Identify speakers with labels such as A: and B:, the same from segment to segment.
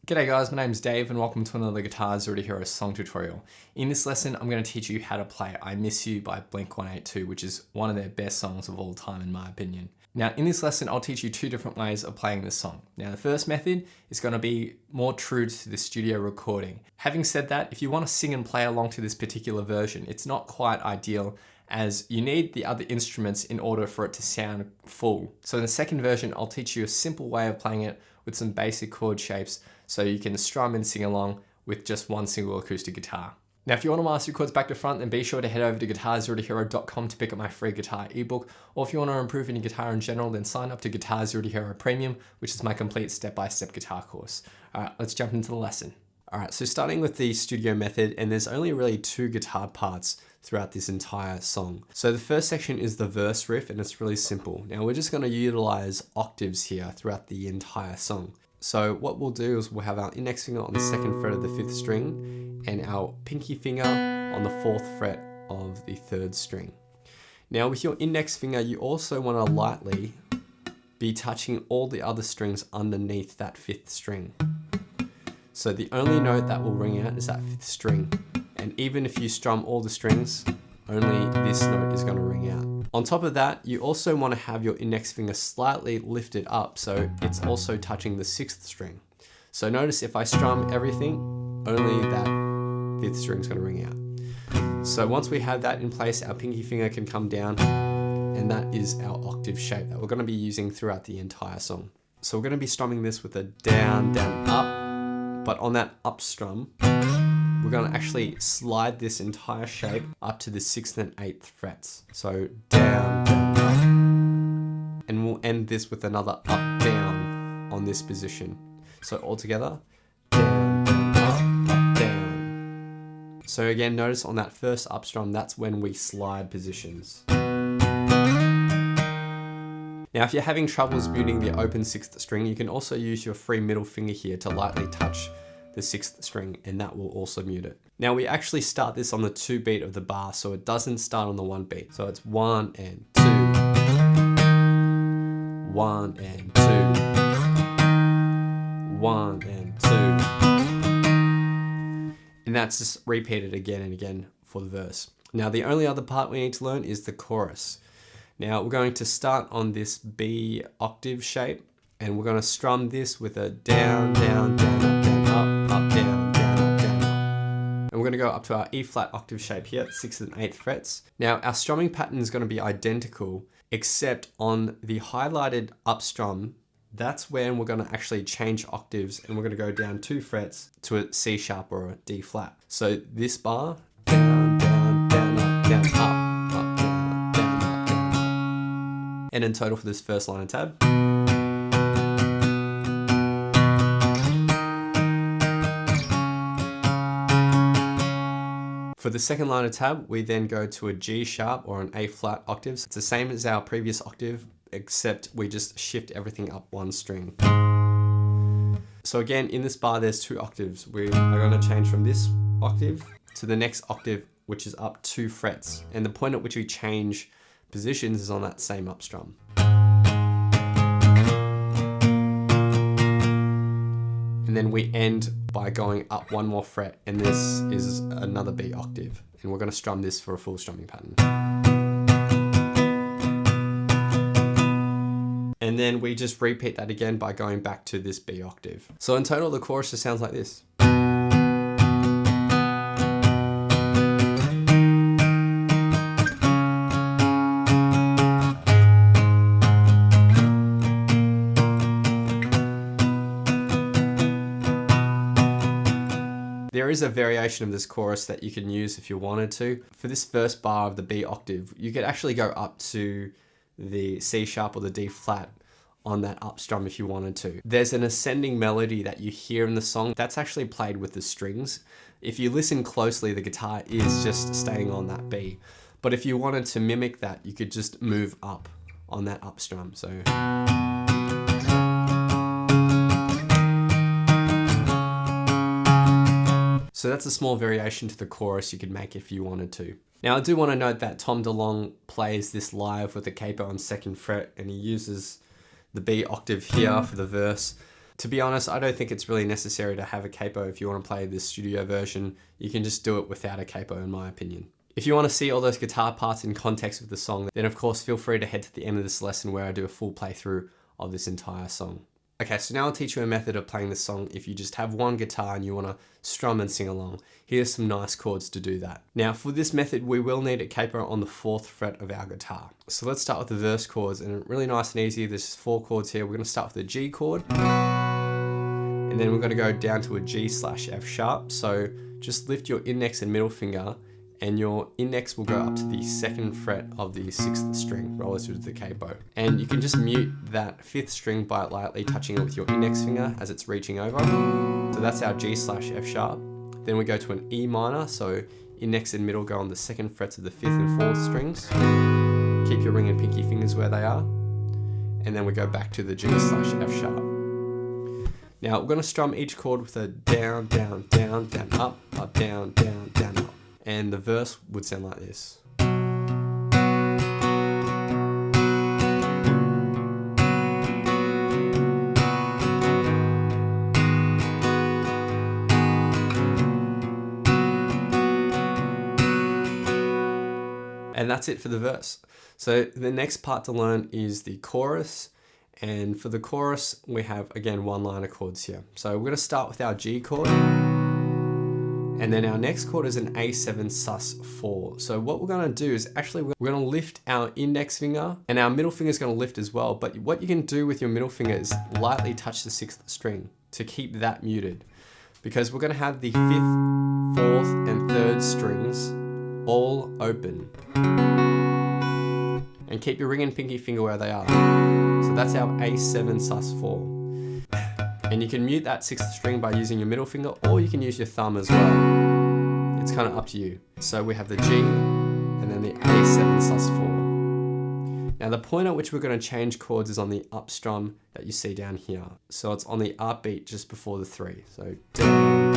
A: G'day guys, my name's Dave and welcome to another Guitar Zero to Hero song tutorial. In this lesson, I'm going to teach you how to play I Miss You by Blink-182, which is one of their best songs of all time in my opinion. Now in this lesson, I'll teach you two different ways of playing this song. Now the first method is going to be more true to the studio recording. Having said that, if you want to sing and play along to this particular version, it's not quite ideal as you need the other instruments in order for it to sound full. So in the second version, I'll teach you a simple way of playing it with some basic chord shapes so you can strum and sing along with just one single acoustic guitar. Now, if you want to master your chords back to front, then be sure to head over to guitarzerotohero.com to pick up my free guitar ebook. Or if you want to improve in your guitar in general, then sign up to Guitar Zero to Hero Premium, which is my complete step-by-step guitar course. All right, let's jump into the lesson. All right, so starting with the studio method, and there's only really two guitar parts throughout this entire song. So the first section is the verse riff, and it's really simple. Now we're just going to utilize octaves here throughout the entire song. So what we'll do is we'll have our index finger on the second fret of the fifth string and our pinky finger on the fourth fret of the third string. Now with your index finger, you also want to lightly be touching all the other strings underneath that fifth string. So the only note that will ring out is that fifth string. And even if you strum all the strings, only this note is going to ring out. On top of that, you also want to have your index finger slightly lifted up so it's also touching the sixth string. So notice if I strum everything, only that fifth string is going to ring out. So once we have that in place, our pinky finger can come down, and that is our octave shape that we're going to be using throughout the entire song. So we're going to be strumming this with a down, down, up, but on that up strum, we're going to actually slide this entire shape up to the 6th and 8th frets. So down, down, up. And we'll end this with another up, down on this position. So all together, down, down, up, down. So again, notice on that first up strum, that's when we slide positions. Now, if you're having troubles muting the open 6th string, you can also use your free middle finger here to lightly touch the 6th string, and that will also mute it. Now we actually start this on the 2 beat of the bar, so it doesn't start on the 1 beat. So it's 1 and 2, 1 and 2, 1 and 2. And that's just repeated again and again for the verse. Now the only other part we need to learn is the chorus. Now we're going to start on this B octave shape, and we're going to strum this with a down, down, down, up, down, up, down, down, up, down, up. And we're going to go up to our E flat octave shape here, 6th and 8th frets. Now our strumming pattern is going to be identical, except on the highlighted up strum, that's when we're going to actually change octaves, and we're going to go down 2 frets to a C sharp or a D flat. So this bar, down, down, down, up, down, up, down, down, up, down, up. And in total for this first line of tab. For the second line of tab, we then go to a G sharp or an A flat octaves. It's the same as our previous octave, except we just shift everything up 1 string. So again, in this bar, there's 2 octaves. We are going to change from this octave to the next octave, which is up 2 frets. And the point at which we change positions is on that same up strum. And then we end by going up 1 more fret, and this is another B octave. And we're going to strum this for a full strumming pattern. And then we just repeat that again by going back to this B octave. So in total, the chorus just sounds like this. There is a variation of this chorus that you can use if you wanted to. For this first bar of the B octave, you could actually go up to the C sharp or the D flat on that up strum if you wanted to. There's an ascending melody that you hear in the song that's actually played with the strings. If you listen closely, the guitar is just staying on that B. But if you wanted to mimic that, you could just move up on that up strum. So that's a small variation to the chorus you could make if you wanted to. Now I do want to note that Tom DeLonge plays this live with a capo on 2nd fret, and he uses the B octave here for the verse To be honest, I don't think it's really necessary to have a capo if you want to play this studio version. You can just do it without a capo in my opinion. If you want to see all those guitar parts in context with the song, then of course feel free to head to the end of this lesson where I do a full playthrough of this entire song. Okay, so now I'll teach you a method of playing this song if you just have one guitar and you want to strum and sing along. Here's some nice chords to do that. Now for this method, we will need a capo on the 4th fret of our guitar. So let's start with the verse chords, and really nice and easy. There's just 4 chords here. We're going to start with the G chord, and then we're going to go down to a G/F sharp. So just lift your index and middle finger, and your index will go up to the 2nd fret of the 6th string relative to the capo. And you can just mute that 5th string by lightly touching it with your index finger as it's reaching over. So that's our G/F sharp. Then we go to an E minor, so index and middle go on the 2nd frets of the 5th and 4th strings. Keep your ring and pinky fingers where they are. And then we go back to the G/F sharp. Now we're gonna strum each chord with a down, down, down, down, up, up, down, down, down, up. And the verse would sound like this. And that's it for the verse. So the next part to learn is the chorus. And for the chorus, we have, again, one line of chords here. So we're gonna start with our G chord. And then our next chord is an A7 sus4. So what we're gonna do is actually we're gonna lift our index finger, and our middle finger is gonna lift as well. But what you can do with your middle finger is lightly touch the 6th string to keep that muted. Because we're gonna have the 5th, 4th, and 3rd strings all open. And keep your ring and pinky finger where they are. So that's our A7 sus4. And you can mute that 6th string by using your middle finger, or you can use your thumb as well. It's kind of up to you. So we have the G, and then the A7 sus4. Now the point at which we're going to change chords is on the up strum that you see down here. So it's on the up beat just before the 3. So down,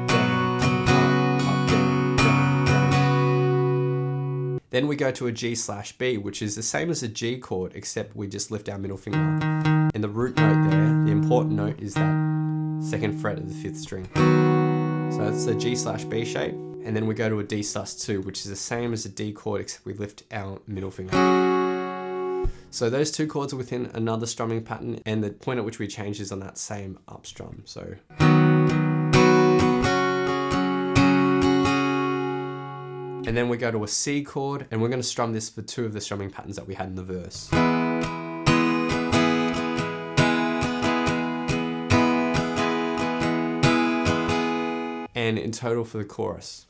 A: down, down, up, down, down, down. Then we go to a G/B, which is the same as a G chord, except we just lift our middle finger. And the root note there, the important note, is that 2nd fret of the 5th string. So it's the G/B shape. And then we go to a D sus2, which is the same as a D chord, except we lift our middle finger. So those 2 chords are within another strumming pattern, and the point at which we change is on that same up strum. So. And then we go to a C chord, and we're going to strum this for 2 of the strumming patterns that we had in the verse. And in total for the chorus.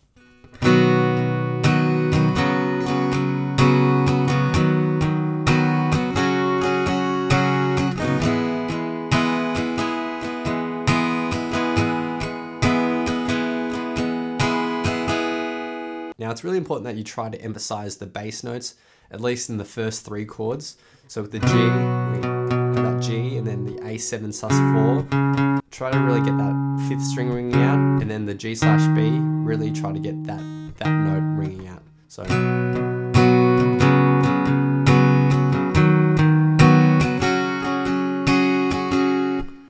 A: Now it's really important that you try to emphasize the bass notes, at least in the first 3 chords. So with the G, we have that G, and then the A7 sus4. Try to really get that 5th string ringing out, and then the G/B, really try to get that note ringing out. So.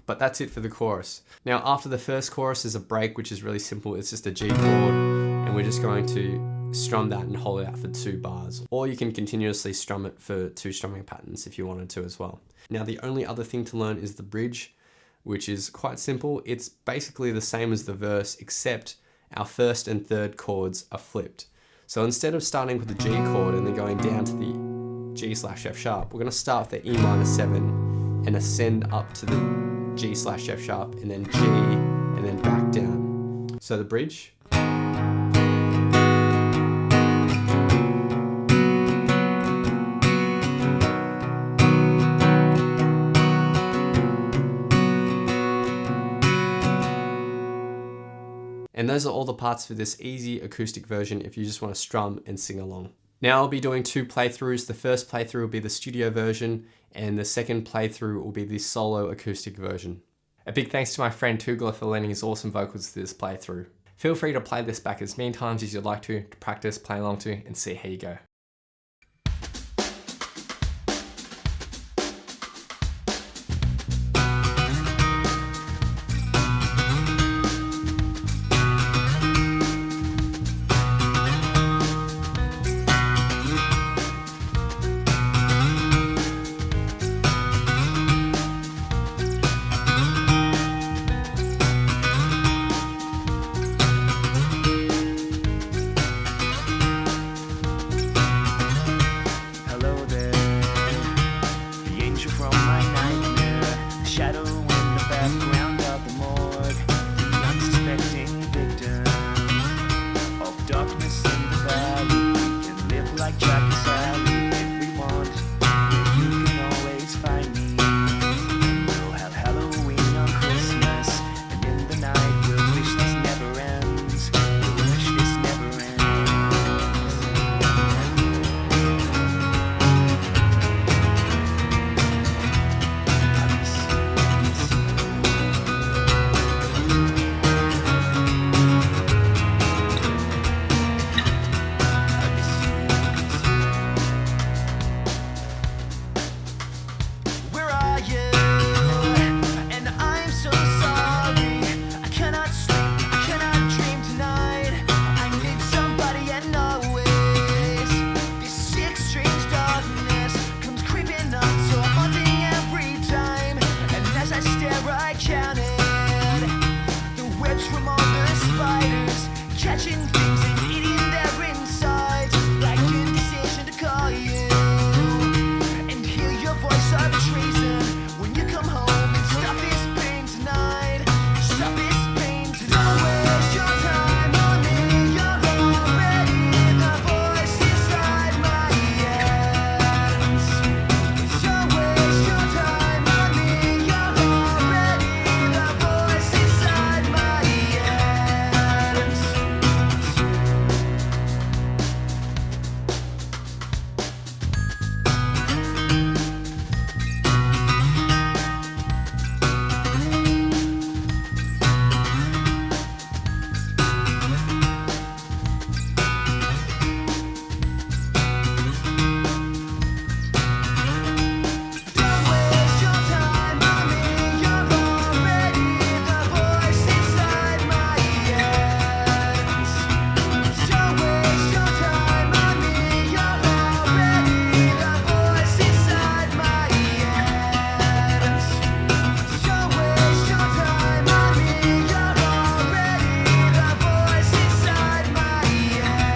A: But that's it for the chorus. Now after the first chorus is a break, which is really simple. It's just a G chord, and we're just going to strum that and hold it out for 2 bars. Or you can continuously strum it for 2 strumming patterns if you wanted to as well. Now the only other thing to learn is the bridge, which is quite simple. It's basically the same as the verse, except our 1st and 3rd chords are flipped. So instead of starting with the G chord and then going down to the G/F sharp, we're going to start with the E minor 7 and ascend up to the G/F sharp, and then G, and then back down. So the bridge. And those are all the parts for this easy acoustic version if you just want to strum and sing along. Now I'll be doing 2 playthroughs. The first playthrough will be the studio version, and the second playthrough will be the solo acoustic version. A big thanks to my friend Tugler for lending his awesome vocals to this playthrough. Feel free to play this back as many times as you'd like to practice, play along to, and see how you go.
B: webs from all the spiders, catching things and eating their insides, like indecision to call you and hear your voice of treason when you come home and stop this pain tonight. Stop this pain tonight. Don't waste your time on me. You're already the voice inside my head. Don't waste your time on me. You're already the voice inside my head. Don't waste your time on me. You're already the voice inside my head. Don't waste your time on me. You're already the voice inside my head.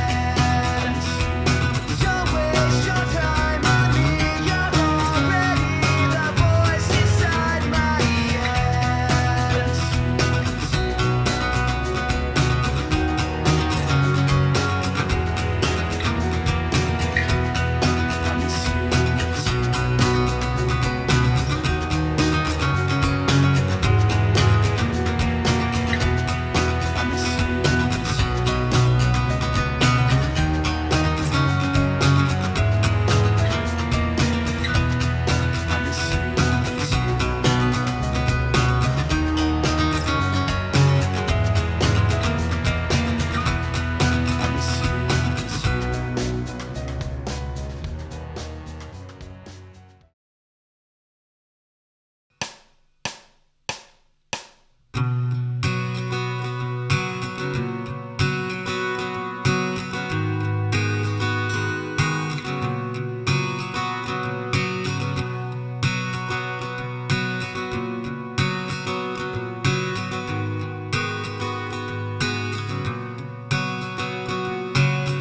B: Don't waste your time on me. You're already the voice inside my head. Don't waste your time on me. You're already the voice inside my head.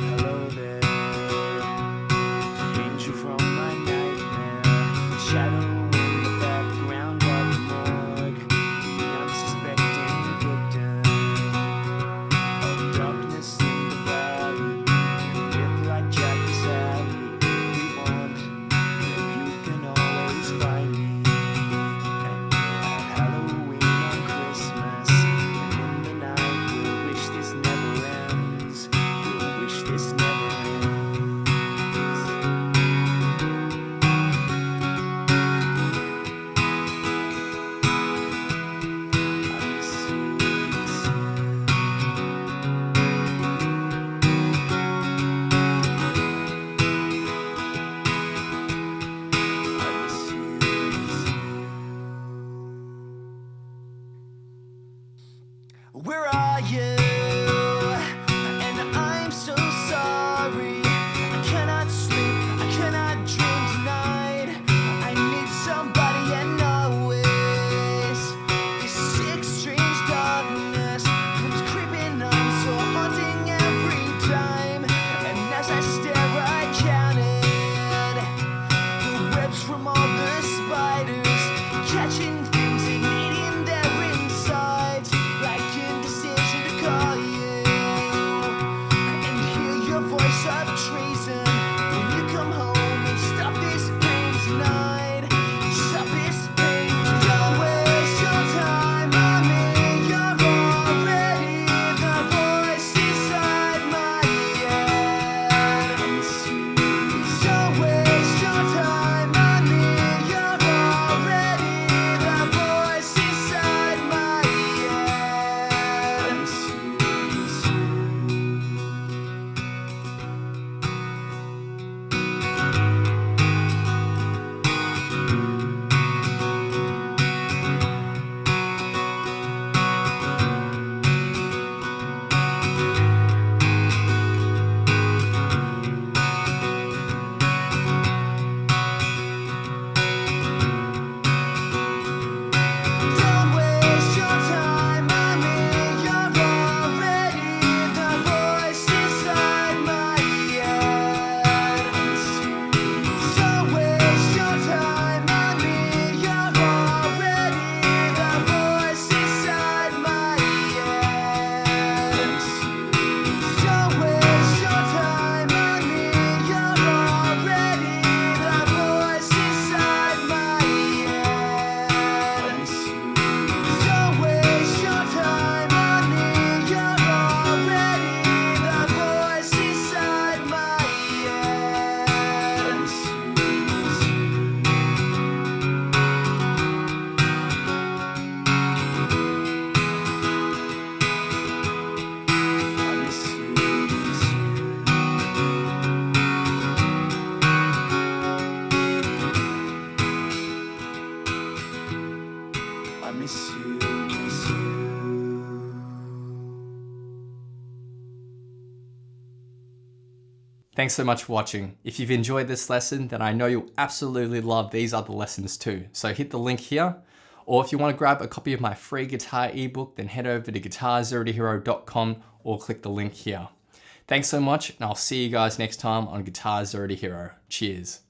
B: Hello there, angel from my nightmare, shadow in the background of the morgue, the unsuspecting victim of darkness in the valley. You live like Jack and Sally, we want where you can always find me. And at Halloween on Christmas, and in the night, we'll wish this never ends. We'll wish this never ends. I miss you. I miss you. Where are you? And I'm so sorry. I cannot sleep, I cannot dream tonight. I need somebody and always. This sick, strange darkness comes creeping on, so haunting every time. And as I stare, I counted the webs from all the spiders, catching things and eating their insides, like indecision to call
A: Thanks so much for watching. If you've enjoyed this lesson, then I know you'll absolutely love these other lessons too. So hit the link here. Or if you want to grab a copy of my free guitar ebook, then head over to guitarzerotohero.com or click the link here. Thanks so much, and I'll see you guys next time on Guitar Zero to Hero. Cheers.